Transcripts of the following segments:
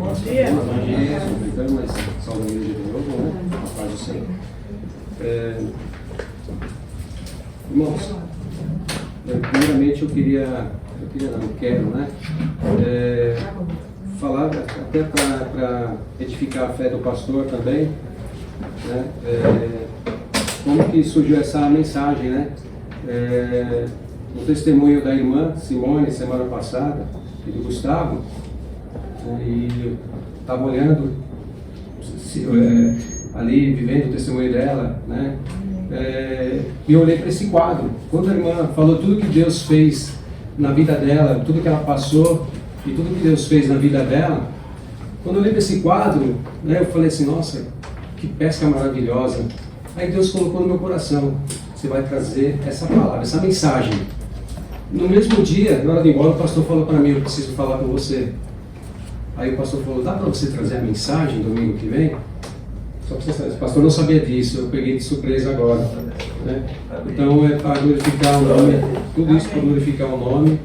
Bom dia. Bom dia, estou brincando, mas salve a igreja de novo, né? A paz do Senhor. Irmãos, primeiramente eu quero, né? Falar até para edificar a fé do pastor também, né? Como que surgiu essa mensagem, né? No testemunho da irmã Simone, semana passada, e do Gustavo, e estava olhando ali, vivendo o testemunho dela, né? E eu olhei para esse quadro. Quando a irmã falou tudo que Deus fez na vida dela, tudo que ela passou e tudo que Deus fez na vida dela, quando eu olhei para esse quadro, né, eu falei assim, nossa, que pesca maravilhosa. Aí Deus colocou no meu coração, você vai trazer essa palavra, essa mensagem. No mesmo dia, na hora de ir embora, o pastor falou para mim, eu preciso falar com você. Aí o pastor falou, dá para você trazer a mensagem domingo que vem? Só para você saber, o pastor não sabia disso, eu peguei de surpresa agora. Né? Então é para glorificar o nome, tudo isso para glorificar o nome,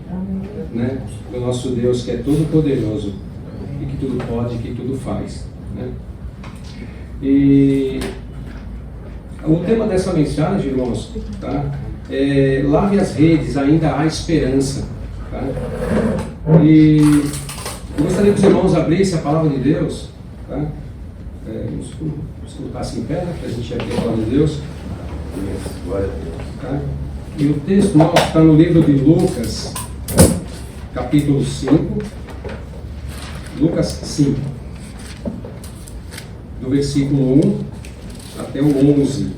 né, do nosso Deus que é todo poderoso e que tudo pode e que tudo faz. Né? E o tema dessa mensagem, irmãos, tá? Lave as redes, ainda há esperança. Tá? E eu gostaria que os irmãos abrissem a palavra de Deus. Tá? Vamos colocar-se em pé, né, para a gente abrir a palavra de Deus. Tá? E o texto nosso está no livro de Lucas, capítulo 5. Lucas 5, do versículo 1 até o 11.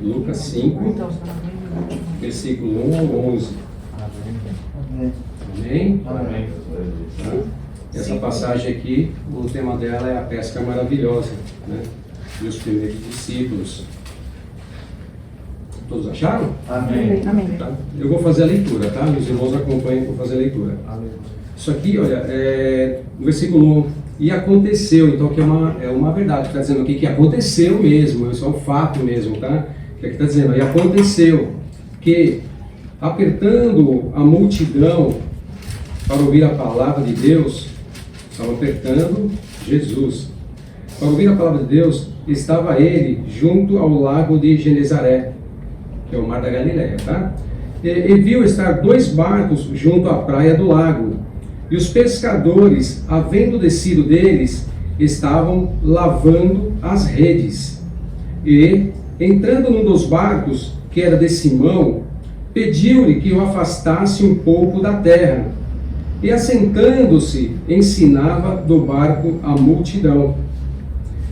Lucas 5, versículo 1 ao 11. Amém? Amém. Tá? Essa passagem aqui, o tema dela é a pesca maravilhosa, né? E os primeiros discípulos. Todos acharam? Amém. Amém. Tá? Eu vou fazer a leitura, tá? Meus irmãos acompanham para fazer a leitura. Amém. Isso aqui, olha, no versículo 1, e aconteceu, então que é uma verdade, está dizendo aqui que aconteceu mesmo, isso é um fato mesmo, tá? Que aqui está dizendo, e aconteceu que, apertando a multidão para ouvir a palavra de Deus, estava apertando Jesus. Para ouvir a palavra de Deus, estava ele junto ao lago de Genezaré, que é o mar da Galileia, tá? E viu estar 2 barcos junto à praia do lago. E os pescadores, havendo descido deles, estavam lavando as redes. E, entrando num dos barcos, que era de Simão, pediu-lhe que o afastasse um pouco da terra. E, assentando-se, ensinava do barco a multidão.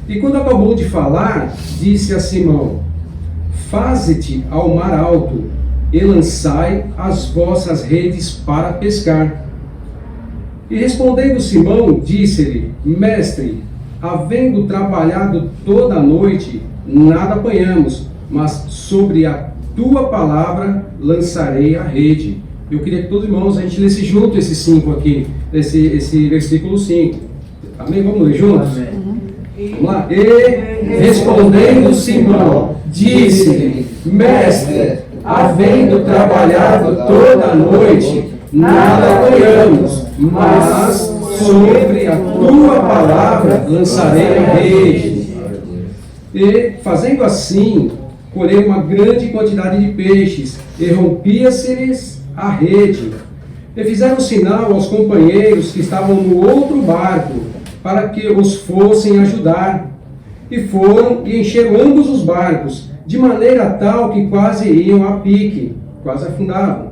E quando acabou de falar, disse a Simão, faze-te ao mar alto, e lançai as vossas redes para pescar. E respondendo Simão, disse-lhe, mestre, havendo trabalhado toda a noite, nada apanhamos, mas sobre a tua palavra lançarei a rede. Eu queria que todos os irmãos, a gente lesse junto esse 5 aqui, esse versículo 5. Amém? Vamos ler juntos? Amém. Vamos lá? E respondendo Simão, disse-lhe, mestre, havendo trabalhado toda a noite, nada apanhamos, mas sobre a tua palavra lançarei a rede. E, fazendo assim, colheu uma grande quantidade de peixes, e rompia-se-lhes a rede. E fizeram sinal aos companheiros que estavam no outro barco, para que os fossem ajudar. E foram e encheram ambos os barcos, de maneira tal que quase iam a pique, quase afundavam.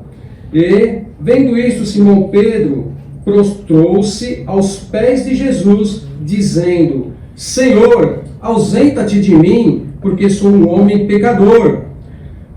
E, vendo isto, Simão Pedro prostrou-se aos pés de Jesus, dizendo, Senhor, ausenta-te de mim, porque sou um homem pecador.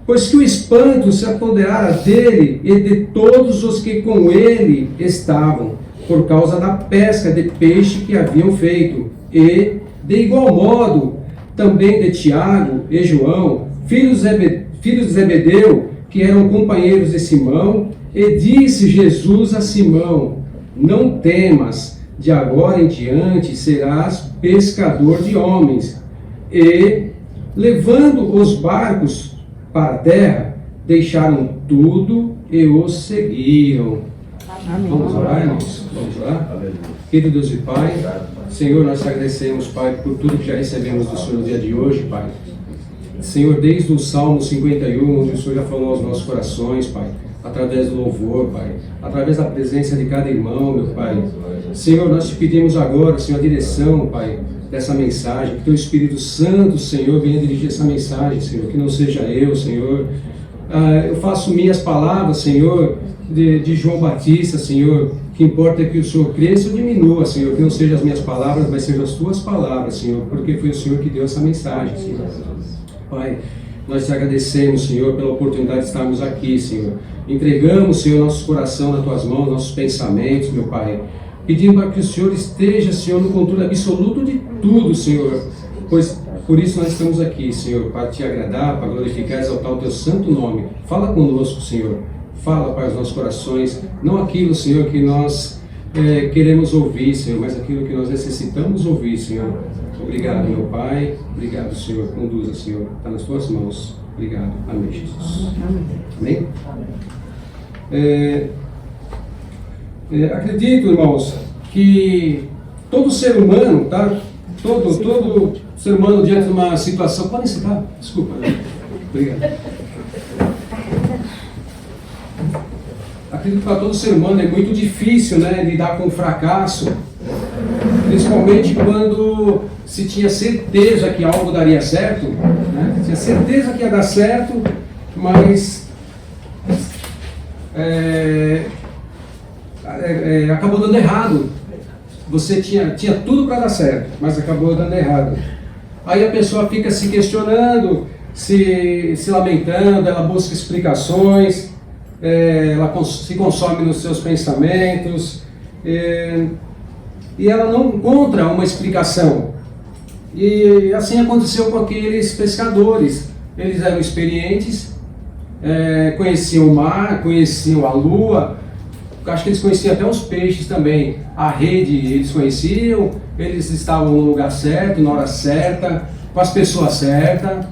Pois que o espanto se apoderara dele e de todos os que com ele estavam, por causa da pesca de peixe que haviam feito. E, de igual modo, também de Tiago e João, filhos de Zebedeu, que eram companheiros de Simão, e disse Jesus a Simão, não temas, de agora em diante serás pescador de homens. E, levando os barcos para a terra, deixaram tudo e os seguiram. Amém. Vamos orar, irmãos? Vamos orar? Querido Deus e Pai, Senhor, nós te agradecemos, Pai, por tudo que já recebemos do Senhor no dia de hoje, Pai. Senhor, desde o Salmo 51, onde o Senhor já falou aos nossos corações, Pai, através do louvor, Pai, através da presença de cada irmão, meu Pai. Senhor, nós te pedimos agora, Senhor, a direção, Pai, dessa mensagem, que Teu Espírito Santo, Senhor, venha dirigir essa mensagem, Senhor, que não seja eu, Senhor. Eu faço minhas palavras, Senhor, de João Batista, Senhor. O que importa é que o Senhor cresça ou diminua, Senhor, que não sejam as minhas palavras, mas sejam as Tuas palavras, Senhor, porque foi o Senhor que deu essa mensagem, Senhor. Pai, nós te agradecemos, Senhor, pela oportunidade de estarmos aqui, Senhor. Entregamos, Senhor, nosso coração nas Tuas mãos, nossos pensamentos, meu Pai. Pedindo para que o Senhor esteja, Senhor, no controle absoluto de tudo, Senhor. Pois por isso nós estamos aqui, Senhor, para te agradar, para glorificar e exaltar o Teu santo nome. Fala conosco, Senhor. Fala para os nossos corações. Não aquilo, Senhor, que nós queremos ouvir, Senhor, mas aquilo que nós necessitamos ouvir, Senhor. Obrigado, meu Pai. Obrigado, Senhor. Conduza, Senhor. Está nas Tuas mãos. Obrigado. Amém, Jesus. Amém? Acredito, irmãos, que todo ser humano, tá? Todo ser humano diante de uma situação... Podem sentar? Desculpa. Obrigado. Acredito que para todo ser humano é muito difícil, né, lidar com o fracasso, principalmente quando se tinha certeza que algo daria certo, né? Tinha certeza que ia dar certo, mas acabou dando errado. Você tinha tudo para dar certo, mas acabou dando errado. Aí a pessoa fica se questionando, se lamentando, ela busca explicações, ela se consome nos seus pensamentos, e ela não encontra uma explicação. E assim aconteceu com aqueles pescadores. Eles eram experientes, conheciam o mar, conheciam a lua, acho que eles conheciam até os peixes também. A rede eles conheciam, eles estavam no lugar certo, na hora certa, com as pessoas certas,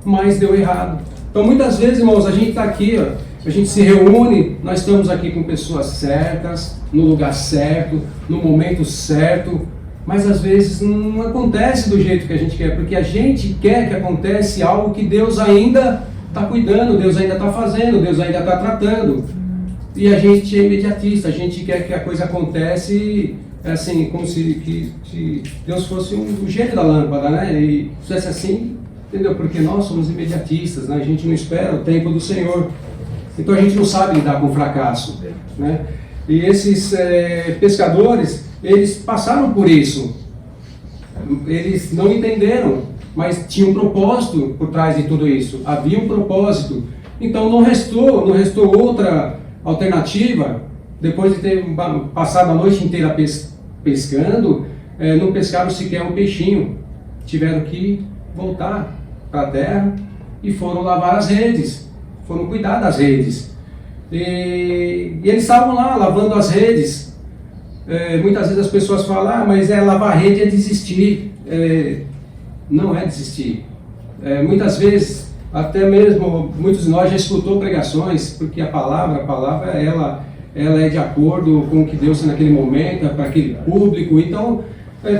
mas deu errado. Então muitas vezes, irmãos, a gente está aqui, ó, a gente se reúne, nós estamos aqui com pessoas certas, no lugar certo, no momento certo, mas às vezes não acontece do jeito que a gente quer, porque a gente quer que aconteça algo que Deus ainda está cuidando, Deus ainda está fazendo, Deus ainda está tratando. E a gente é imediatista, a gente quer que a coisa acontece assim, como se Deus fosse um gênio da lâmpada, né? E se fosse assim, entendeu? Porque nós somos imediatistas, né? A gente não espera o tempo do Senhor. Então a gente não sabe lidar com o fracasso, né? E esses pescadores, eles passaram por isso. Eles não entenderam, mas tinha um propósito por trás de tudo isso. Havia um propósito. Então não restou outra alternativa, depois de ter passado a noite inteira pescando, não pescaram sequer um peixinho. Tiveram que voltar para a terra e foram lavar as redes, foram cuidar das redes. E eles estavam lá lavando as redes. Muitas vezes as pessoas falam, mas lavar a rede é desistir. Não é desistir. Muitas vezes, até mesmo, muitos de nós já escutou pregações, porque a palavra ela é de acordo com o que Deus tem naquele momento, para aquele público. Então,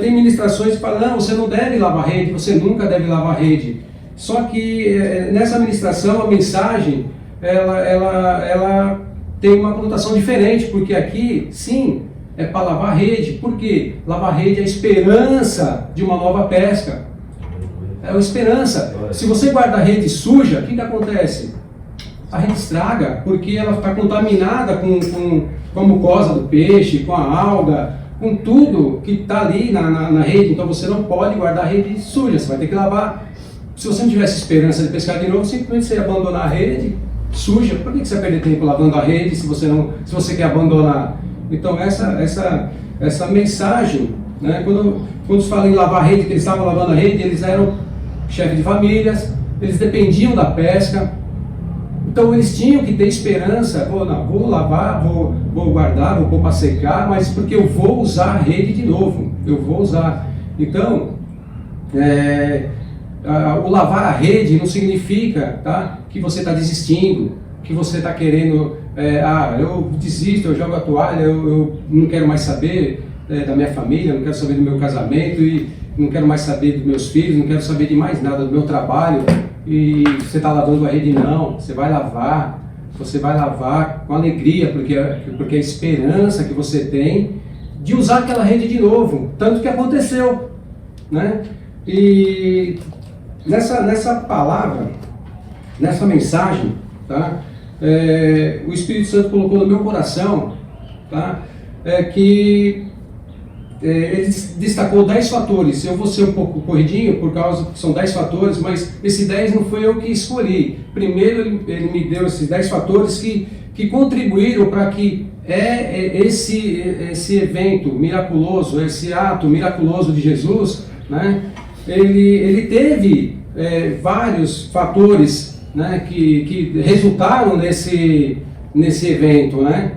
tem ministrações que falam, não, você não deve lavar rede, você nunca deve lavar rede. Só que nessa ministração, a mensagem, ela tem uma conotação diferente, porque aqui, sim, é para lavar rede. Por quê? Lavar rede é a esperança de uma nova pesca. É a esperança. Se você guarda a rede suja, o que acontece? A rede estraga, porque ela está contaminada com a mucosa do peixe, com a alga, com tudo que está ali na rede. Então você não pode guardar a rede suja, você vai ter que lavar. Se você não tivesse esperança de pescar de novo, simplesmente você ia abandonar a rede suja. Por que você vai perder tempo lavando a rede se você quer abandonar? Então essa mensagem, né, quando se fala em lavar a rede, que eles estavam lavando a rede, eles eram chefes de famílias, eles dependiam da pesca. Então eles tinham que ter esperança, vou lavar, vou guardar, vou pôr para secar, mas porque eu vou usar a rede de novo, eu vou usar. Então, o lavar a rede não significa, tá, que você está desistindo, que você está querendo, eu desisto, eu jogo a toalha, eu não quero mais saber da minha família, não quero saber do meu casamento, e não quero mais saber dos meus filhos, não quero saber de mais nada do meu trabalho, e você está lavando a rede. Não, você vai lavar com alegria, porque é a esperança que você tem de usar aquela rede de novo, tanto que aconteceu, né? E nessa palavra, nessa mensagem, tá? O Espírito Santo colocou no meu coração, tá? Que ele destacou 10 fatores. Eu vou ser um pouco corridinho, por causa que são 10 fatores, mas esse 10 não foi eu que escolhi. Primeiro ele me deu esses 10 fatores que contribuíram para que esse evento miraculoso, esse ato miraculoso de Jesus, né? Ele teve vários fatores, né, que resultaram nesse evento, né?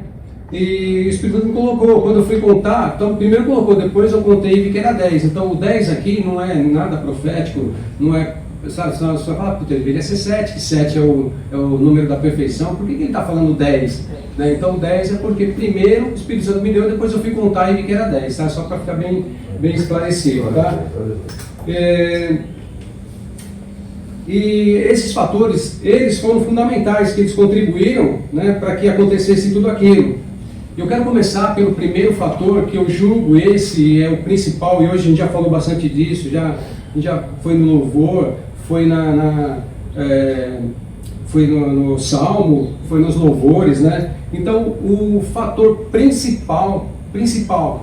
E o Espírito Santo me colocou, quando eu fui contar, então primeiro colocou, depois eu contei e vi que era 10. Então o 10 aqui não é nada profético, não é, sabe, você vai falar, deveria ser 7, que 7 é o número da perfeição, por que ele está falando 10? Né? Então 10 é porque primeiro o Espírito Santo me deu, depois eu fui contar e vi que era 10, tá? Só para ficar bem esclarecido, tá? E esses fatores, eles foram fundamentais, que eles contribuíram, né, para que acontecesse tudo aquilo. Eu quero começar pelo primeiro fator, que eu julgo esse é o principal, e hoje a gente já falou bastante disso, a gente já foi no louvor, foi foi no Salmo, foi nos louvores, né? Então o fator principal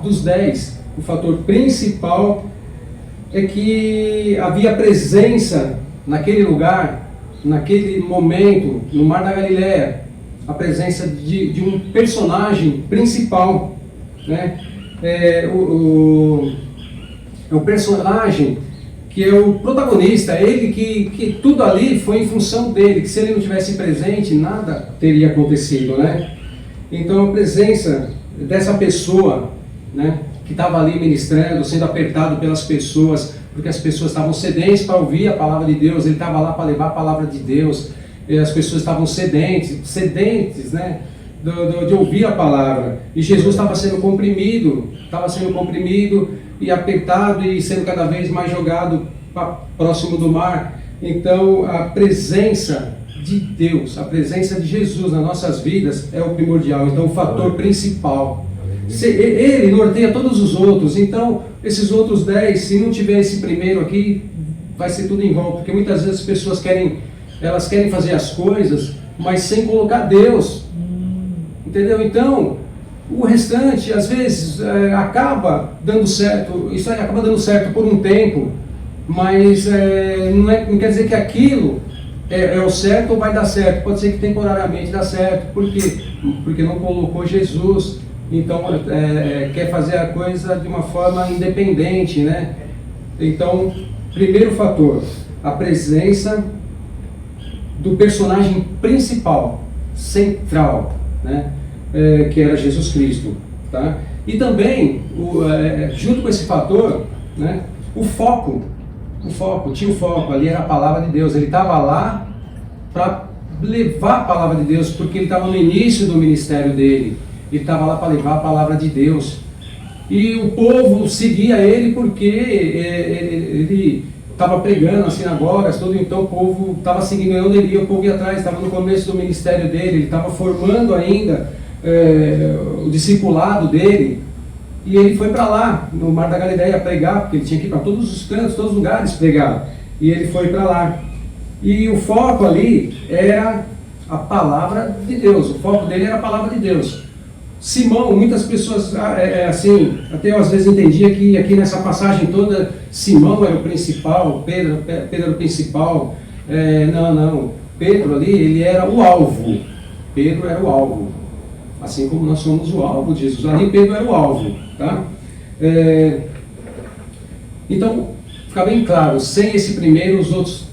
dos 10, o fator principal é que havia presença naquele lugar, naquele momento, no Mar da Galileia, a presença de um personagem principal, né? O personagem que é o protagonista, ele que tudo ali foi em função dele, que se ele não tivesse presente, nada teria acontecido, né? Então a presença dessa pessoa, né, que estava ali ministrando, sendo apertado pelas pessoas, porque as pessoas estavam sedentas para ouvir a palavra de Deus, ele estava lá para levar a palavra de Deus, e as pessoas estavam sedentes, né, de ouvir a palavra, e Jesus estava sendo comprimido e apertado e sendo cada vez mais jogado próximo do mar. Então a presença de Deus, a presença de Jesus nas nossas vidas é o primordial, então o fator principal. Ele norteia todos os outros, então esses outros 10, se não tiver esse primeiro aqui, vai ser tudo em vão, porque muitas vezes as pessoas querem fazer as coisas, mas sem colocar Deus, entendeu? Então, o restante, às vezes, acaba dando certo, isso aí acaba dando certo por um tempo, mas não quer dizer que aquilo é o certo ou vai dar certo, pode ser que temporariamente dá certo, porque não colocou Jesus. Então quer fazer a coisa de uma forma independente, né? Então, primeiro fator, a presença do personagem principal, central, né? Que era Jesus Cristo, tá? E também, junto com esse fator, né, o foco, tinha o foco, ali era a palavra de Deus, ele estava lá para levar a palavra de Deus, porque ele estava no início do ministério dele. Ele estava lá para levar a palavra de Deus. E o povo seguia ele porque ele estava pregando nas sinagogas, tudo, então o povo estava seguindo onde ele ia, o povo ia atrás, estava no começo do ministério dele, ele estava formando ainda o discipulado dele. E ele foi para lá, no Mar da Galileia, pregar, porque ele tinha que ir para todos os cantos, todos os lugares pregar. E ele foi para lá. E o foco ali era a palavra de Deus, o foco dele era a palavra de Deus. Simão, muitas pessoas, assim, até eu às vezes entendia que aqui nessa passagem toda, Simão era o principal, Pedro era o principal. Não, Pedro ali, ele era o alvo. Pedro era o alvo. Assim como nós somos o alvo de Jesus, ali Pedro era o alvo, tá? Então, fica bem claro, sem esse primeiro, os outros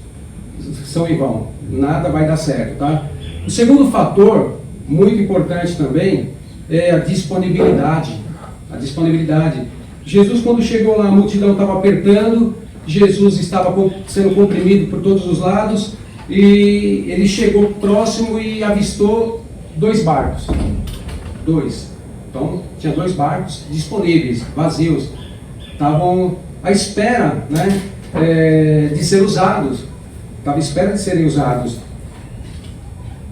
são em vão. Nada vai dar certo, tá? O segundo fator, muito importante também, é a disponibilidade. A disponibilidade. Jesus, quando chegou lá, a multidão estava apertando, Jesus estava sendo comprimido por todos os lados, e ele chegou próximo e avistou 2 barcos. 2. Então, tinha 2 barcos disponíveis, vazios. Estavam à espera, né, de ser usados. Estavam à espera de serem usados.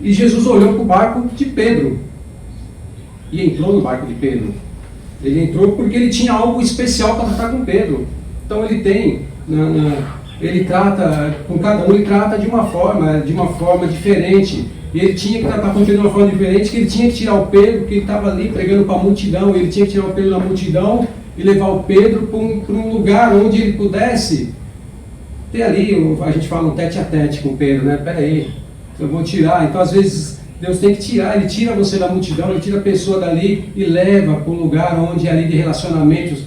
E Jesus olhou para o barco de Pedro. E entrou no barco de Pedro. Ele entrou porque ele tinha algo especial para tratar com Pedro. Então ele tem, ele trata, com cada um ele trata de uma forma diferente. E ele tinha que tratar com Pedro de uma forma diferente, que ele tinha que tirar o Pedro, que ele estava ali pregando para a multidão, ele tinha que tirar o Pedro da multidão e levar o Pedro para um lugar onde ele pudesse ter ali, a gente fala um tete a tete com o Pedro, né? Peraí, eu vou tirar. Então às vezes Deus tem que tirar, ele tira você da multidão, ele tira a pessoa dali e leva para um lugar onde é ali de relacionamentos,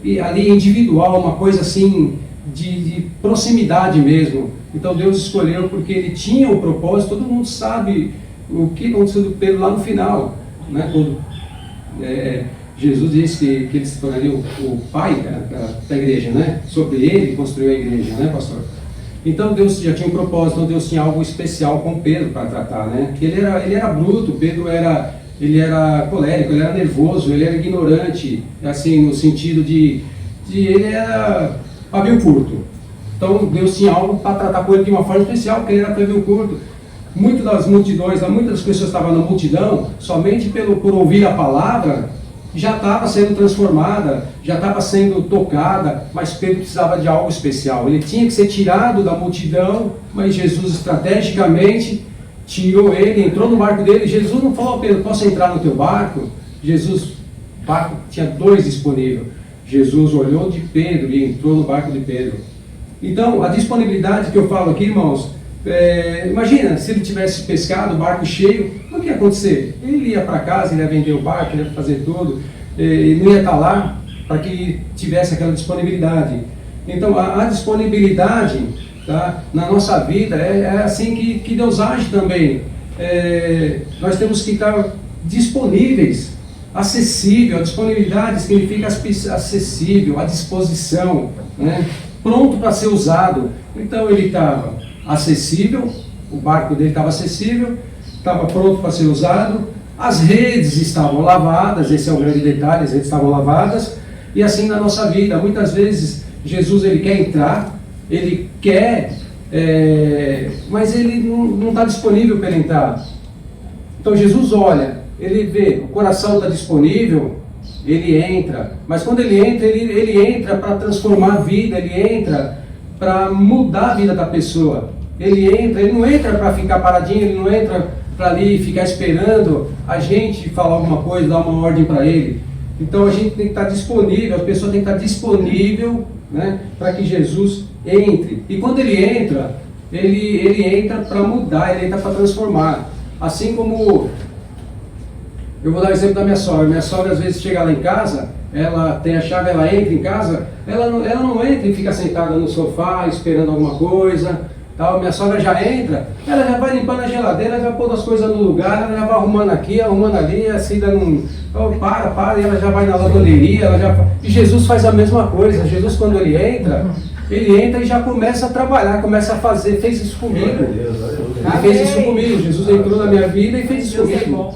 e ali individual, uma coisa assim de proximidade mesmo. Então Deus escolheu porque ele tinha o propósito. Todo mundo sabe o que aconteceu com Pedro lá no final, né? Quando Jesus disse que ele se tornaria o pai da igreja, né? Sobre ele construiu a igreja, né, pastor? Então Deus já tinha um propósito, então Deus tinha algo especial com Pedro para tratar, né? Que ele era bruto, Pedro ele era colérico, ele era nervoso, ele era ignorante, assim, no sentido de ele era pavio curto. Então Deus tinha algo para tratar com ele de uma forma especial, porque ele era pavio curto. Muitas das multidões, muitas das pessoas estavam na multidão, somente por ouvir a palavra, já estava sendo transformada, já estava sendo tocada, mas Pedro precisava de algo especial. Ele tinha que ser tirado da multidão, mas Jesus estrategicamente tirou ele, entrou no barco dele. Jesus não falou: Pedro, posso entrar no teu barco? O barco tinha 2 disponíveis. Jesus olhou de Pedro e entrou no barco de Pedro. Então, a disponibilidade que eu falo aqui, irmãos, imagina se ele tivesse pescado, o barco cheio, o que ia acontecer? Ele ia para casa, ele ia vender o barco, ele ia fazer tudo, ele não ia estar lá para que tivesse aquela disponibilidade. Então, a disponibilidade, tá, na nossa vida é assim que Deus age também. Nós temos que estar disponíveis, acessível. A disponibilidade significa acessível, à disposição, né? Pronto para ser usado. Então ele estava acessível, o barco dele estava acessível, estava pronto para ser usado, as redes estavam lavadas, esse é o grande detalhe, as redes estavam lavadas. E assim na nossa vida, muitas vezes Jesus ele quer entrar, ele quer, mas ele não está disponível para entrar. Então Jesus olha, ele vê, o coração está disponível, ele entra, mas quando ele entra para transformar a vida, ele entra para mudar a vida da pessoa. Ele não entra para ficar paradinho, ele não entra para ali ficar esperando a gente falar alguma coisa, dar uma ordem para ele. Então a gente tem que estar disponível, a pessoa tem que estar disponível, né, para que Jesus entre. E quando ele entra para mudar, ele entra para transformar. Assim como, eu vou dar o exemplo da minha sogra. Minha sogra às vezes chega lá em casa, ela tem a chave, ela entra em casa, ela não entra e fica sentada no sofá esperando alguma coisa. Tal. Minha sogra já entra, ela já vai limpando a geladeira, já pondo as coisas no lugar, ela já vai arrumando aqui, arrumando ali, assim, dando um... Oh, para, e ela já vai na lavanderia, e Jesus faz a mesma coisa. Jesus, quando ele entra e já começa a trabalhar, começa a fazer, fez isso comigo. Ele fez isso comigo, Jesus entrou na minha vida e fez isso comigo.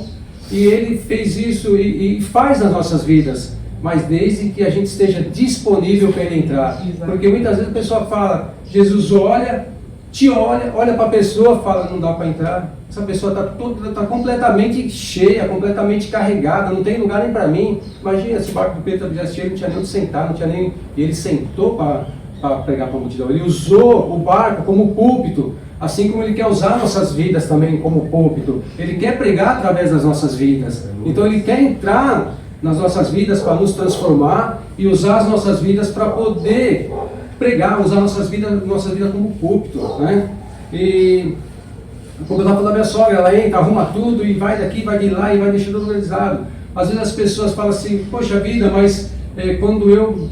E ele fez isso e faz nas nossas vidas, mas desde que a gente esteja disponível para ele entrar. Porque muitas vezes a pessoa fala, Jesus olha para a pessoa, fala, não dá para entrar. Essa pessoa está completamente cheia, completamente carregada, não tem lugar nem para mim. Imagina se o barco do Pedro estivesse cheio, não tinha nem onde sentar, não tinha nem... E ele sentou para pregar para a multidão. Ele usou o barco como púlpito, assim como ele quer usar nossas vidas também como púlpito. Ele quer pregar através das nossas vidas. Então ele quer entrar nas nossas vidas para nos transformar e usar as nossas vidas para poder pregar, usar nossa vida como púlpito, né? E como eu estava falando da minha sogra, ela entra, arruma tudo e vai daqui, vai de lá e vai deixando organizado. Às vezes as pessoas falam assim, poxa vida, mas quando eu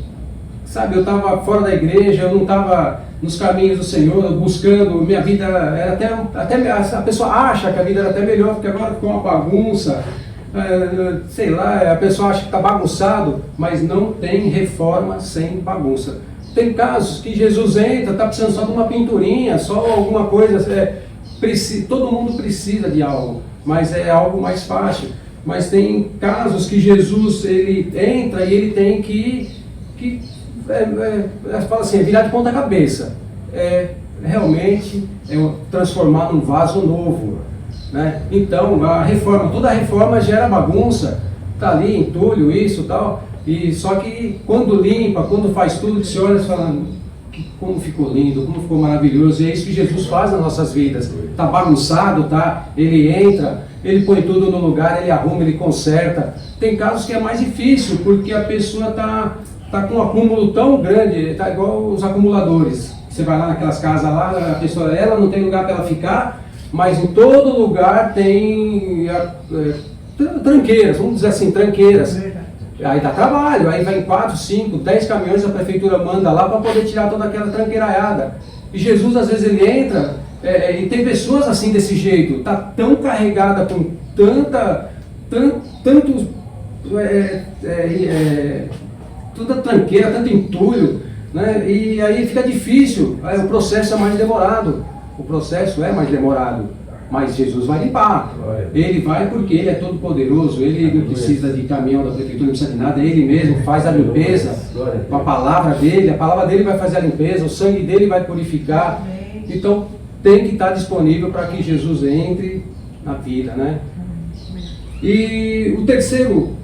estava fora da igreja, eu não estava nos caminhos do Senhor, buscando, minha vida era até a pessoa acha que a vida era até melhor, porque agora ficou uma bagunça, sei lá, a pessoa acha que está bagunçado, mas não tem reforma sem bagunça. Tem casos que Jesus entra, está precisando só de uma pinturinha, só alguma coisa, todo mundo precisa de algo, mas é algo mais fácil. Mas tem casos que Jesus ele entra e ele tem que fala assim, virar de ponta cabeça, realmente transformar num vaso novo, né? Então a reforma, toda a reforma gera bagunça, tá ali entulho, isso tal, e só que quando limpa, quando faz tudo, que você olha e fala, como ficou lindo, como ficou maravilhoso, e é isso que Jesus faz nas nossas vidas. Tá bagunçado, tá? Ele entra, ele põe tudo no lugar, ele arruma, ele conserta. Tem casos que é mais difícil, porque a pessoa tá com um acúmulo tão grande, tá igual os acumuladores. Você vai lá naquelas casas lá, a pessoa, ela não tem lugar para ela ficar, mas em todo lugar tem tranqueiras, vamos dizer assim, tranqueiras. Aí dá trabalho, aí vai em 4, 5, 10 caminhões, a prefeitura manda lá para poder tirar toda aquela tranqueiraiada. E Jesus, às vezes, ele entra, e tem pessoas assim desse jeito, está tão carregada com toda tranqueira, tanto entulho, né? E aí fica difícil, aí o processo é mais demorado. O processo é mais demorado. Mas Jesus vai limpar. Ele vai porque Ele é todo poderoso, Ele não precisa de caminhão da prefeitura, não precisa de nada, Ele mesmo faz a limpeza com a palavra dele vai fazer a limpeza, o sangue dele vai purificar. Então tem que estar disponível para que Jesus entre na vida, né? E o terceiro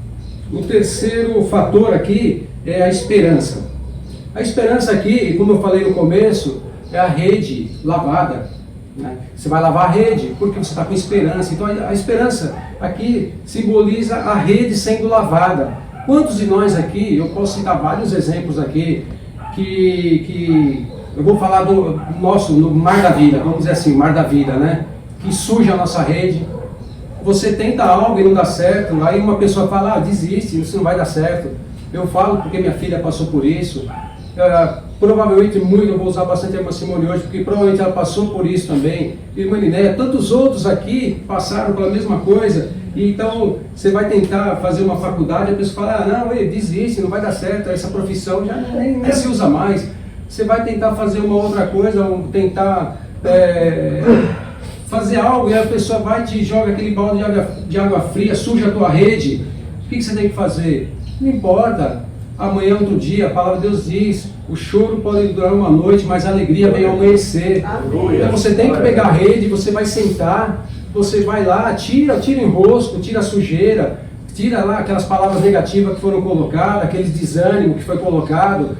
fator aqui é a esperança. A esperança aqui, como eu falei no começo, é a rede lavada. Você vai lavar a rede porque você está com esperança. Então a esperança aqui simboliza a rede sendo lavada. Quantos de nós aqui, eu posso citar vários exemplos aqui, que eu vou falar do nosso, no mar da vida, vamos dizer assim, mar da vida, né? Que suja a nossa rede. Você tenta algo e não dá certo, aí uma pessoa fala, desiste, isso não vai dar certo. Eu falo porque minha filha passou por isso. Provavelmente eu vou usar bastante a irmã Simone hoje, porque provavelmente ela passou por isso também. Irmã Linéia, tantos outros aqui passaram pela mesma coisa. E então você vai tentar fazer uma faculdade, a pessoa fala, não, desiste, não vai dar certo, essa profissão já nem se usa mais. Você vai tentar fazer uma outra coisa, tentar fazer algo, e a pessoa vai e te joga aquele balde de água fria, suja a tua rede. O que você tem que fazer? Não importa. Amanhã, outro dia, a palavra de Deus diz, o choro pode durar uma noite, mas a alegria vem ao amanhecer. Então você tem que pegar a rede, você vai sentar, você vai lá, tira enrosco, tira a sujeira, tira lá aquelas palavras negativas que foram colocadas, aqueles desânimo que foi colocado,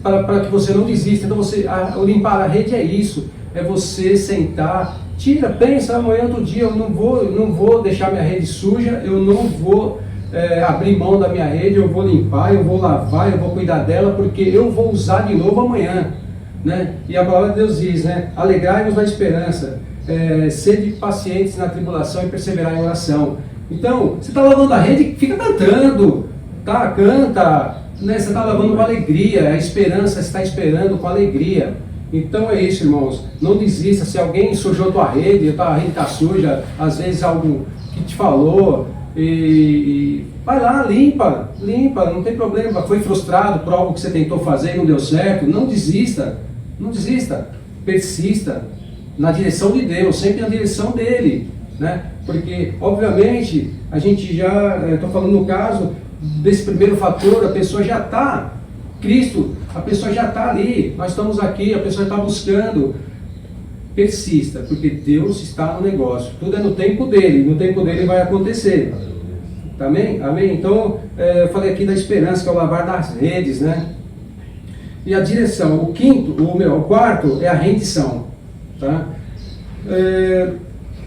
para que você não desista. Então limpar a rede é isso, é você sentar, tira, pensa, amanhã, outro dia, eu não vou deixar minha rede suja, eu não vou abrir mão da minha rede, eu vou limpar, eu vou lavar, eu vou cuidar dela, porque eu vou usar de novo amanhã, né? E a palavra de Deus diz, né? Alegrai-vos na esperança, sede pacientes na tribulação e perseverar em oração. Então, você está lavando a rede, fica cantando, tá? Canta, né? Você está lavando com alegria, a esperança está esperando com alegria. Então é isso, irmãos, não desista. Se alguém sujou tua rede, a rede está suja, às vezes algo que te falou, e vai lá, limpa, não tem problema. Foi frustrado por algo que você tentou fazer e não deu certo, não desista, persista na direção de Deus, sempre na direção dele, né? Porque obviamente a gente já, estou falando no caso desse primeiro fator, a pessoa já está, Cristo, a pessoa já está ali, nós estamos aqui, a pessoa está buscando. Persista, porque Deus está no negócio, tudo é no tempo dele, no tempo dele vai acontecer. Amém? Amém? Então, eu falei aqui da esperança, que é o lavar das redes, né? E a direção, o quarto é a rendição, tá?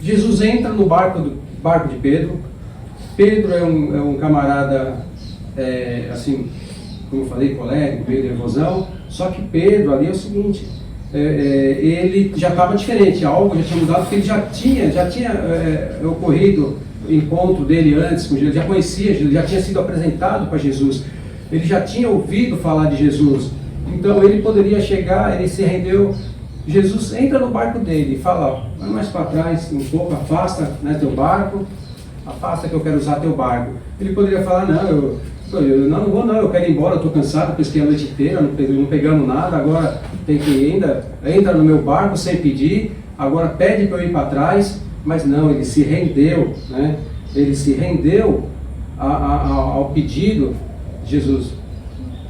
Jesus entra no barco de Pedro. Pedro é um camarada, assim, como eu falei, colérico, meio nervosão, só que Pedro ali é o seguinte, ele já estava diferente, algo já tinha mudado, porque ele já tinha ocorrido o encontro dele antes com Jesus, ele já conhecia Jesus, já tinha sido apresentado para Jesus, ele já tinha ouvido falar de Jesus, Então ele poderia chegar, ele se rendeu. Jesus entra no barco dele e fala, ó, vai mais para trás um pouco, afasta, né, teu barco, afasta que eu quero usar teu barco. Ele poderia falar, não, eu não vou não, eu quero ir embora, eu estou cansado, pesquei a noite inteira, não pegamos nada, agora tem que ir entra no meu barco sem pedir, agora pede para eu ir para trás. Mas não, ele se rendeu, né? Ele se rendeu ao pedido de Jesus.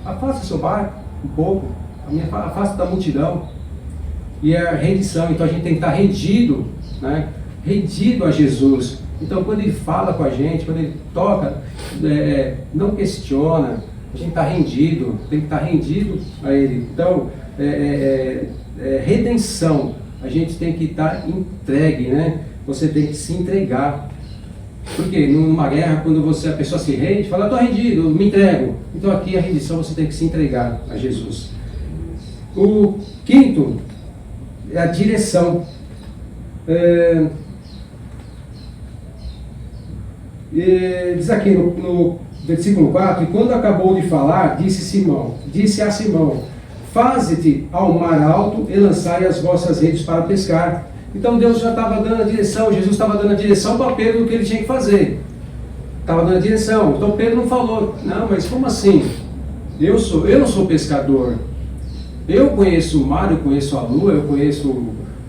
Afasta seu barco um pouco, afasta da multidão. E é a rendição, então a gente tem que estar rendido, né? Rendido a Jesus. Então quando ele fala com a gente, quando ele toca, não questiona, a gente está rendido, tem que estar rendido a ele. Então, redenção, a gente tem que estar entregue, né? Você tem que se entregar. Porque numa guerra, quando a pessoa se rende, fala, estou rendido, me entrego. Então aqui a rendição você tem que se entregar a Jesus. O quinto é a direção. Diz aqui no versículo 4, e quando acabou de falar, disse a Simão, faze-te ao mar alto e lançai as vossas redes para pescar. Então Deus já estava dando a direção, Jesus estava dando a direção para Pedro do que ele tinha que fazer. Estava dando a direção. Então Pedro não falou, não, mas como assim? Eu não sou pescador. Eu conheço o mar, eu conheço a lua, eu conheço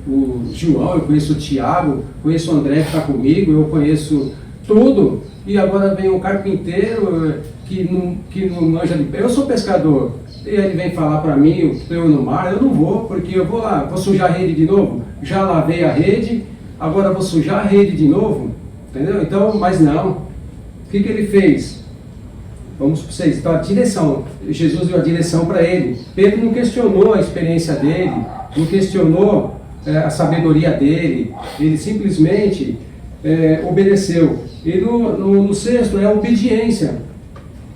o João, eu conheço o Tiago, conheço o André que está comigo, eu conheço tudo. E agora vem um carpinteiro que não manja de pé. Eu sou pescador. E ele vem falar para mim, eu no mar, eu não vou, porque eu vou lá, vou sujar a rede de novo. Já lavei a rede, agora vou sujar a rede de novo, entendeu? Então, mas não. O que ele fez? Vamos para vocês. Então, a direção. Jesus deu a direção para ele. Pedro não questionou a experiência dele, não questionou a sabedoria dele. Ele simplesmente obedeceu. E no sexto é a obediência,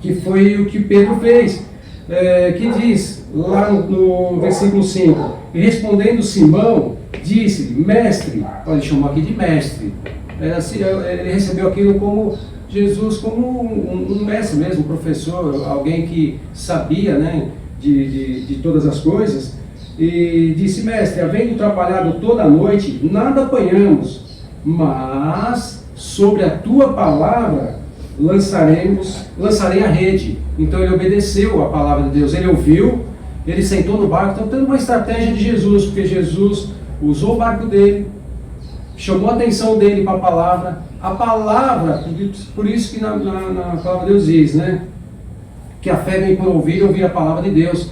que foi o que Pedro fez. Que diz lá no versículo 5, e respondendo Simão, disse-lhe, mestre, olha, ele chamou aqui de mestre, ele recebeu aquilo como Jesus, como um mestre mesmo, um professor, alguém que sabia, né, de todas as coisas, e disse, mestre, havendo trabalhado toda a noite, nada apanhamos, mas sobre a tua palavra lançarei a rede. Então ele obedeceu a palavra de Deus, ele ouviu, ele sentou no barco. Então tendo uma estratégia de Jesus, porque Jesus usou o barco dele, chamou a atenção dele para a palavra, por isso que na palavra de Deus diz, né, que a fé vem por ouvir e ouvir a palavra de Deus.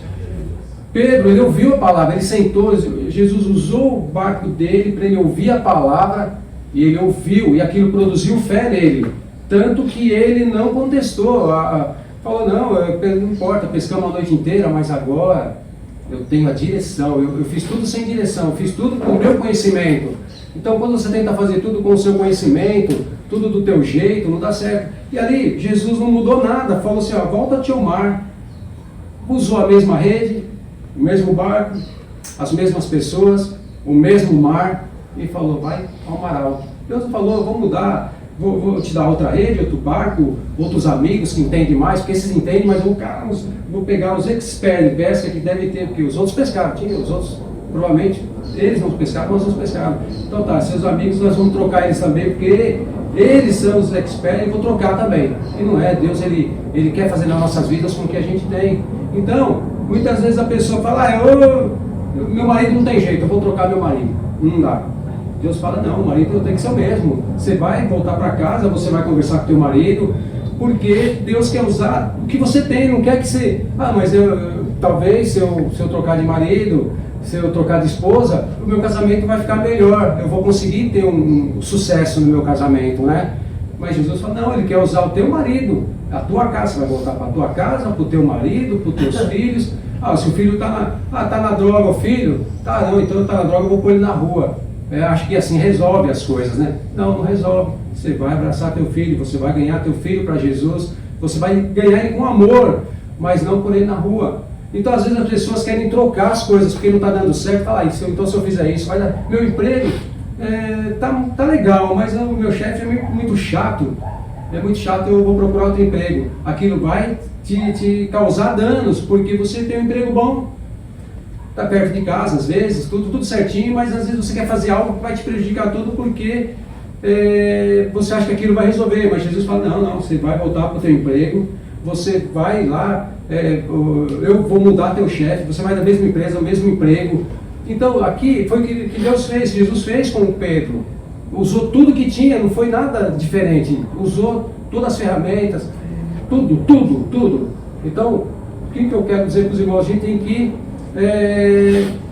Pedro, ele ouviu a palavra, ele sentou, Jesus usou o barco dele para ele ouvir a palavra, e ele ouviu, e aquilo produziu fé nele. Tanto que ele não contestou, falou, não importa, pescamos a noite inteira, mas agora eu tenho a direção, eu fiz tudo sem direção, eu fiz tudo com o meu conhecimento. Então quando você tenta fazer tudo com o seu conhecimento, tudo do teu jeito, não dá certo. E ali, Jesus não mudou nada, falou assim, volta-te ao mar, usou a mesma rede, o mesmo barco, as mesmas pessoas, o mesmo mar, e falou, vai ao mar alto. Deus não falou, vou mudar, vou te dar outra rede, outro barco, outros amigos que entendem mais, porque esses entendem, mas vou pegar os experts de pesca que devem ter, porque os outros pescaram, os outros, provavelmente, eles não pescaram, nós não pescaram. Então tá, seus amigos, nós vamos trocar eles também, porque eles são os experts e vou trocar também. E não é, Deus, ele quer fazer nas nossas vidas com o que a gente tem. Então, muitas vezes a pessoa fala, meu marido não tem jeito, eu vou trocar meu marido. Não dá. Deus fala, não, o marido tem que ser o mesmo. Você vai voltar para casa, você vai conversar com teu marido, porque Deus quer usar o que você tem, não quer que você... mas talvez se eu trocar de marido, se eu trocar de esposa, o meu casamento vai ficar melhor, eu vou conseguir ter um sucesso no meu casamento, né? Mas Jesus fala, não, ele quer usar o teu marido, a tua casa, você vai voltar para a tua casa, para o teu marido, para os teus filhos. Se o filho está na droga, o filho, então está na droga, eu vou pôr ele na rua. Acho que assim resolve as coisas, né? Não resolve. Você vai abraçar teu filho, você vai ganhar teu filho para Jesus, você vai ganhar ele com amor, mas não por ele na rua. Então às vezes as pessoas querem trocar as coisas porque não está dando certo. Fala, então se eu fizer isso, vai dar. Meu emprego tá legal, mas o meu chefe é muito chato. é muito chato, eu vou procurar outro emprego. Aquilo vai te causar danos, porque você tem um emprego bom, está perto de casa, às vezes, tudo certinho, mas às vezes você quer fazer algo que vai te prejudicar tudo, porque você acha que aquilo vai resolver, mas Jesus fala, não, você vai voltar para o teu emprego, você vai lá, eu vou mudar teu chefe, você vai da mesma empresa, ao mesmo emprego. Então aqui foi o que Deus fez, Jesus fez com o Pedro, usou tudo que tinha, não foi nada diferente, usou todas as ferramentas, tudo. Então, o que eu quero dizer para os irmãos? A gente tem que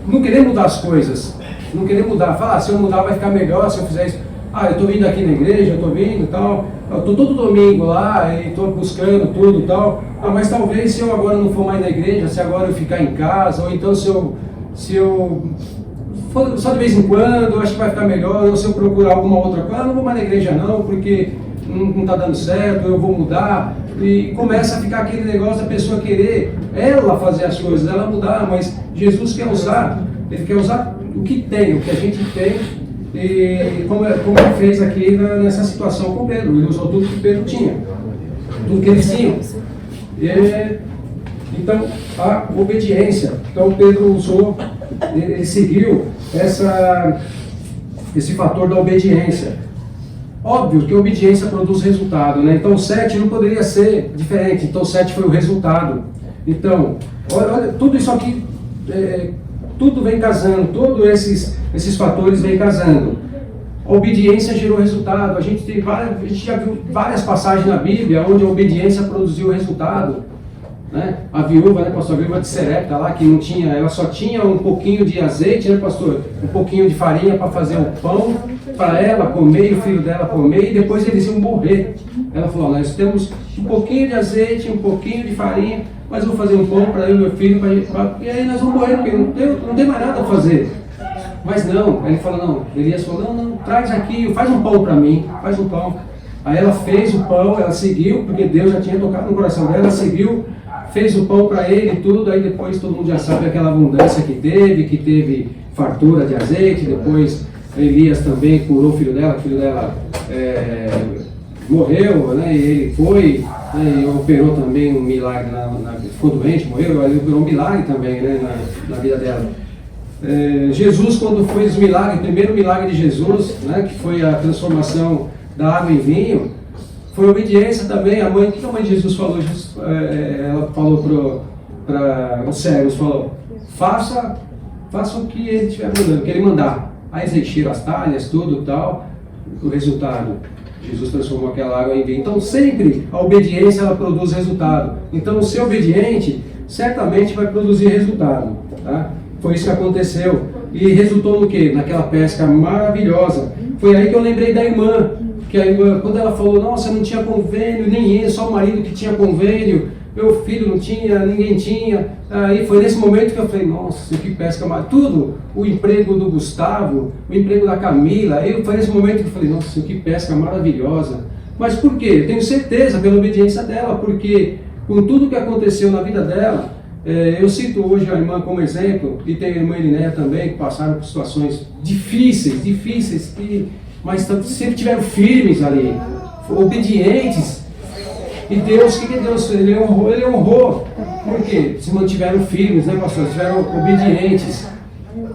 não querer mudar as coisas, não querer mudar, falar, se eu mudar vai ficar melhor, se eu fizer isso. Eu estou vindo aqui na igreja, eu estou vindo e tal, eu estou todo domingo lá e estou buscando tudo e tal, mas talvez se eu agora não for mais na igreja, se agora eu ficar em casa, ou então se eu for só de vez em quando, eu acho que vai ficar melhor, ou se eu procurar alguma outra coisa, não vou mais na igreja não, porque não está dando certo, eu vou mudar, e começa a ficar aquele negócio da pessoa querer ela fazer as coisas, ela mudar, mas Jesus quer usar, ele quer usar o que tem, o que a gente tem, e como ele fez aqui nessa situação com Pedro, ele usou tudo que Pedro tinha, tudo que eles tinham. Então, a obediência, então Pedro usou, ele seguiu esse fator da obediência. Óbvio que a obediência produz resultado, né? Então o 7 não poderia ser diferente, então o 7 foi o resultado. Então, olha tudo isso aqui, tudo vem casando, todos esses fatores vêm casando. A obediência gerou resultado, a gente já viu várias passagens na Bíblia onde a obediência produziu resultado. Né? A viúva, né, pastor, a viúva de Serepta lá, que não tinha, ela só tinha um pouquinho de azeite, né, pastor? Um pouquinho de farinha para fazer o pão, para ela comer e o filho dela comer, e depois eles iam morrer. Ela falou, nós temos um pouquinho de azeite, um pouquinho de farinha, mas eu vou fazer um pão para eu e meu filho, e aí nós vamos morrer, porque não tem mais nada a fazer. Mas não, ele falou, não, Elias falou, não, traz aqui, faz um pão para mim, faz um pão. Aí ela fez o pão, ela seguiu, porque Deus já tinha tocado no coração dela, ela seguiu, fez o pão para ele e tudo, aí depois todo mundo já sabe aquela abundância que teve fartura de azeite, depois Elias também curou o filho dela morreu, né, e ele foi, né, e operou também um milagre, ficou doente, morreu, ele operou um milagre também, né, na vida dela. Jesus, quando fez o milagre, o primeiro milagre de Jesus, né, que foi a transformação da água em vinho, foi obediência também. O que a mãe de Jesus falou? Ela falou para os cegos, falou, faça o que ele estiver mandando, que ele mandar. Aí eles encheram as talhas, tudo e tal, o resultado, Jesus transformou aquela água em vinho. Então sempre a obediência ela produz resultado. Então o ser obediente certamente vai produzir resultado, tá? Foi isso que aconteceu. E resultou no quê? Naquela pesca maravilhosa. Foi aí que eu lembrei da irmã, que a irmã, quando ela falou, nossa, não tinha convênio, nem ele, só o marido que tinha convênio, meu filho não tinha, ninguém tinha. Aí foi nesse momento que eu falei, nossa, que pesca maravilhosa. Tudo, o emprego do Gustavo, o emprego da Camila, foi nesse momento que eu falei, nossa, que pesca maravilhosa. Mas por quê? Eu tenho certeza pela obediência dela, porque com tudo que aconteceu na vida dela, eu cito hoje a irmã como exemplo, e tem a irmã Elinéia também, que passaram por situações difíceis, mas sempre tiveram firmes ali, obedientes. E Deus, o que Deus fez? Ele honrou. Por quê? Se mantiveram firmes, né, pastor? Estiveram obedientes.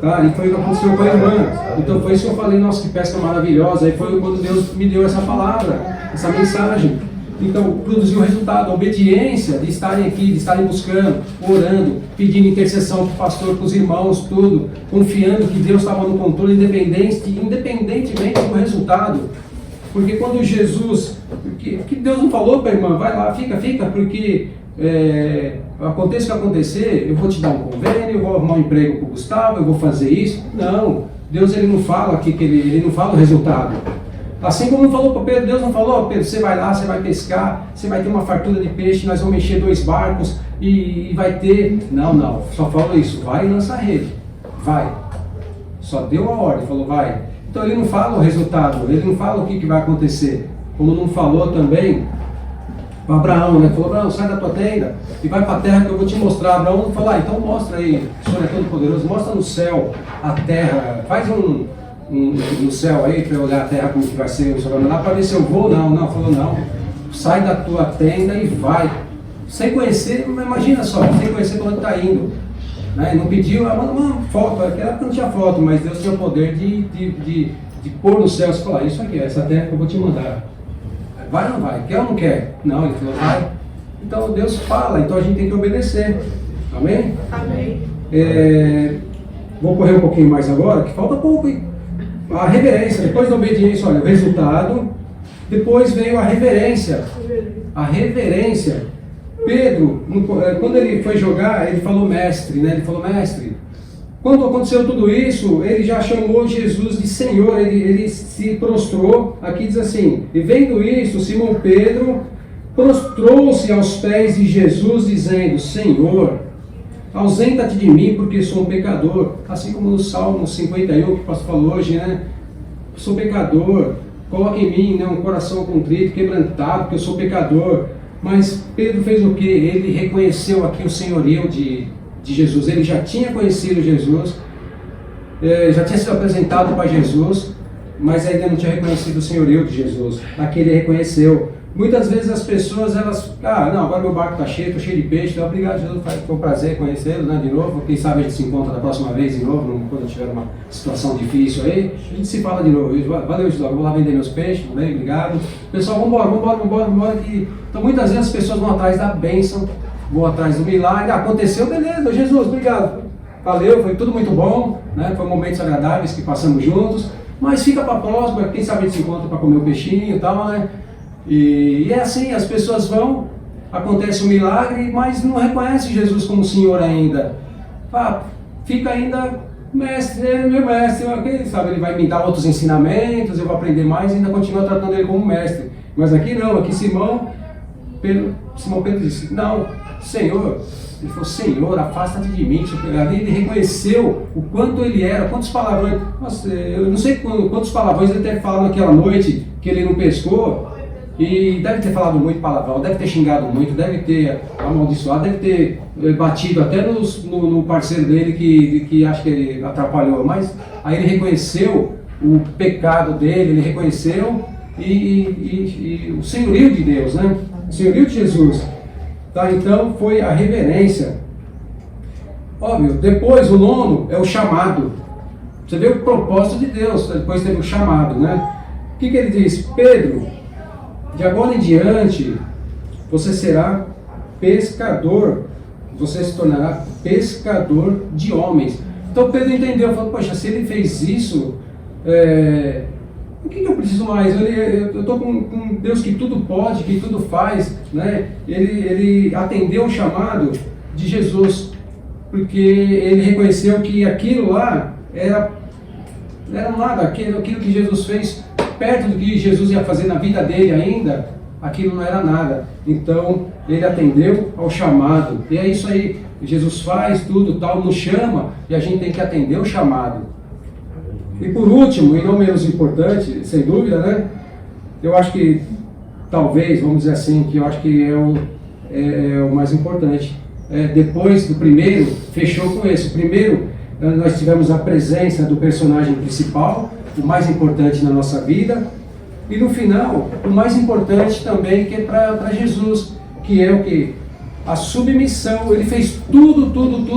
Tá? E foi o que aconteceu com a irmã. Então foi isso que eu falei, nossa, que pesca maravilhosa. Aí foi quando Deus me deu essa palavra, essa mensagem. Então, produziu resultado, a obediência de estarem aqui, de estarem buscando, orando, pedindo intercessão para o pastor, para os irmãos, tudo, confiando que Deus estava no controle, independentemente do resultado. Porque quando Jesus, que Deus não falou para a irmã, vai lá, fica, porque aconteça o que acontecer, eu vou te dar um convênio, eu vou arrumar um emprego para o Gustavo, eu vou fazer isso. Não, Deus ele não fala aqui, ele não fala o resultado. Assim como não falou para Pedro, Deus não falou, Pedro, você vai lá, você vai pescar, você vai ter uma fartura de peixe, nós vamos encher 2 barcos e vai ter... Não, só falou isso, vai e lança a rede, vai. Só deu a ordem, falou vai. Então ele não fala o resultado, ele não fala o que vai acontecer. Como não falou também para Abraão, né? Falou, Abraão, sai da tua tenda e vai para a terra que eu vou te mostrar. Abraão não falou, então mostra aí, o Senhor é todo poderoso, mostra no céu a terra, faz no céu aí para eu olhar a terra como que vai ser, o Senhor vai mandar para ver se eu vou. Não, falou não. sai da tua tenda e vai. Sem conhecer, imagina só, sem conhecer para onde está indo. Né? Não pediu, manda uma foto, naquela época não tinha foto, mas Deus tinha o poder de pôr no céu e falar, isso aqui, essa terra que eu vou te mandar. Vai ou não vai? Quer ou não quer? Não, ele falou, vai. Então Deus fala, então a gente tem que obedecer. Amém? Amém. Vou correr um pouquinho mais agora, que falta pouco, hein? A reverência, depois da obediência, olha, o resultado, depois veio a reverência. A reverência. Pedro, quando ele foi jogar, ele falou mestre, né? Ele falou mestre. Quando aconteceu tudo isso, ele já chamou Jesus de Senhor, ele se prostrou, aqui diz assim, e vendo isso, Simão Pedro prostrou-se aos pés de Jesus, dizendo, Senhor, ausenta-te de mim, porque sou um pecador. Assim como no Salmo 51, que o pastor falou hoje, né? Sou pecador, coloque em mim, né, um coração contrito, quebrantado, porque eu sou pecador. Mas Pedro fez o quê? Ele reconheceu aqui o senhorio de Jesus. Ele já tinha conhecido Jesus, já tinha sido apresentado para Jesus, mas ainda não tinha reconhecido o senhorio de Jesus. Aqui ele reconheceu. Muitas vezes as pessoas, elas, não, agora meu barco está cheio, estou cheio de peixe, então, obrigado Jesus, foi um prazer conhecê-lo, né, de novo. Quem sabe a gente se encontra da próxima vez de novo, quando tiver uma situação difícil aí, a gente se fala de novo. Valeu Jesus, vou lá vender meus peixes, tudo bem, obrigado. Pessoal, vambora. Então muitas vezes as pessoas vão atrás da bênção, vão atrás do milagre, aconteceu, beleza, Jesus, obrigado. Valeu, foi tudo muito bom, né, foi momentos agradáveis que passamos juntos, mas fica para a próxima, quem sabe a gente se encontra para comer o peixinho e tal, né. E é assim, as pessoas vão, acontece um milagre, mas não reconhece Jesus como Senhor ainda. Fica ainda, mestre, meu mestre, quem sabe ele vai me dar outros ensinamentos, eu vou aprender mais e ainda continua tratando ele como mestre. Mas aqui não, aqui Simão Pedro disse, não, Senhor, ele falou, Senhor, afasta-te de mim. Ali ele reconheceu o quanto ele era, quantos palavrões, nossa, eu não sei quantos palavrões ele deve falar naquela noite que ele não pescou. E deve ter falado muito palavrão, deve ter xingado muito, deve ter amaldiçoado, deve ter batido até no parceiro dele que acho que ele atrapalhou. Mas aí ele reconheceu o pecado dele, ele reconheceu e o senhorio de Deus, né? O senhorio de Jesus. Tá? Então foi a reverência. Óbvio, depois o nono é o chamado. Você vê o propósito de Deus, depois teve o chamado, né? O que ele diz? Pedro, de agora em diante, você será pescador, você se tornará pescador de homens. Então Pedro entendeu, falou, poxa, se ele fez isso, o que eu preciso mais? Eu estou com Deus que tudo pode, que tudo faz, né? Ele atendeu o chamado de Jesus, porque ele reconheceu que aquilo lá era nada, aquilo que Jesus fez, perto do que Jesus ia fazer na vida dele ainda, aquilo não era nada. Então ele atendeu ao chamado, e é isso aí, Jesus faz tudo tal, nos chama, e a gente tem que atender o chamado. E por último, e não menos importante, sem dúvida, né, eu acho que talvez, vamos dizer assim, que eu acho que é o mais importante, depois do primeiro, fechou com esse. O primeiro, nós tivemos a presença do personagem principal, o mais importante na nossa vida, e no final, o mais importante também, que é para Jesus, que é o que? A submissão. Ele fez tudo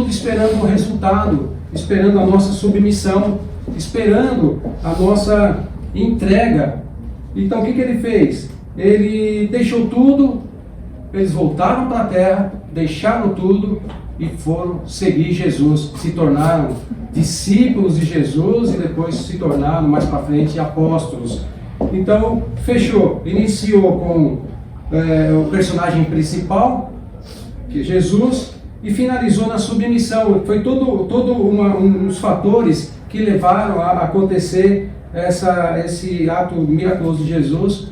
esperando o resultado, esperando a nossa submissão, esperando a nossa entrega. Então o que ele fez? Ele deixou tudo, eles voltaram para a terra, deixaram tudo e foram seguir Jesus, se tornaram discípulos de Jesus e depois se tornaram mais para frente apóstolos. Então fechou, iniciou com o personagem principal, que é Jesus, e finalizou na submissão. Foi uns fatores que levaram a acontecer esse ato miraculoso de Jesus,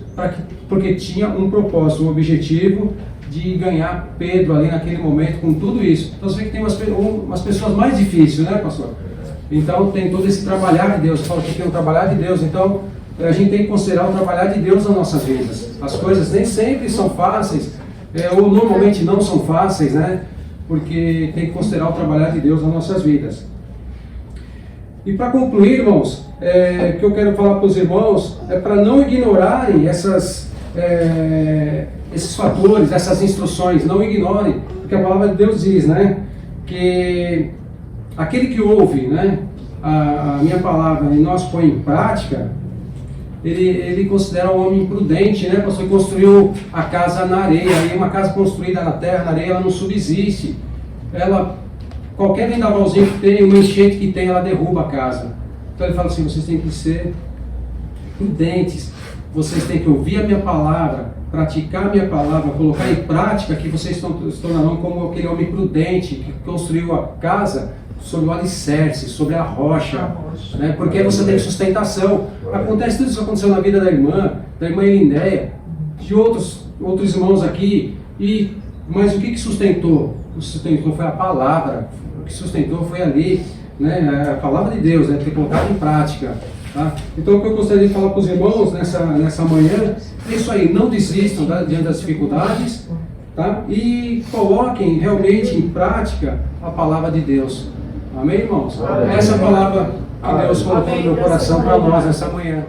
porque tinha um propósito, um objetivo de ganhar Pedro ali naquele momento com tudo isso. Então você vê que tem umas pessoas mais difíceis, né, pastor? Então tem todo esse trabalhar de Deus. Fala que tem um trabalhar de Deus. Então a gente tem que considerar o trabalhar de Deus nas nossas vidas. As coisas nem sempre são fáceis, ou normalmente não são fáceis, né? Porque tem que considerar o trabalhar de Deus nas nossas vidas. E para concluir, irmãos, o que eu quero falar para os irmãos é para não ignorarem essas esses fatores, essas instruções, não ignore, porque a palavra de Deus diz, né, que aquele que ouve, né, a minha palavra e nós põe em prática, ele considera um homem prudente, né, pastor, que construiu a casa na areia, e uma casa construída na terra, na areia, ela não subsiste, qualquer vendavalzinho que tem, uma enchente que tem, ela derruba a casa. Então ele fala assim, vocês têm que ser prudentes, vocês têm que ouvir a minha palavra, praticar a minha palavra, colocar em prática, que vocês se tornarão como aquele homem prudente que construiu a casa sobre o alicerce, sobre a rocha, né? Porque você tem sustentação. Acontece tudo isso, aconteceu na vida da irmã Elinéia, de outros irmãos aqui, mas o que sustentou? O que sustentou foi a palavra, o que sustentou foi ali, né? A palavra de Deus, né? Ter colocado em prática. Tá? Então o que eu gostaria de falar para os irmãos nessa manhã é isso aí, não desistam diante das dificuldades, tá? E coloquem realmente em prática a palavra de Deus. Amém, irmãos? Amém. Essa é a palavra que Deus colocou no meu coração para nós nessa manhã.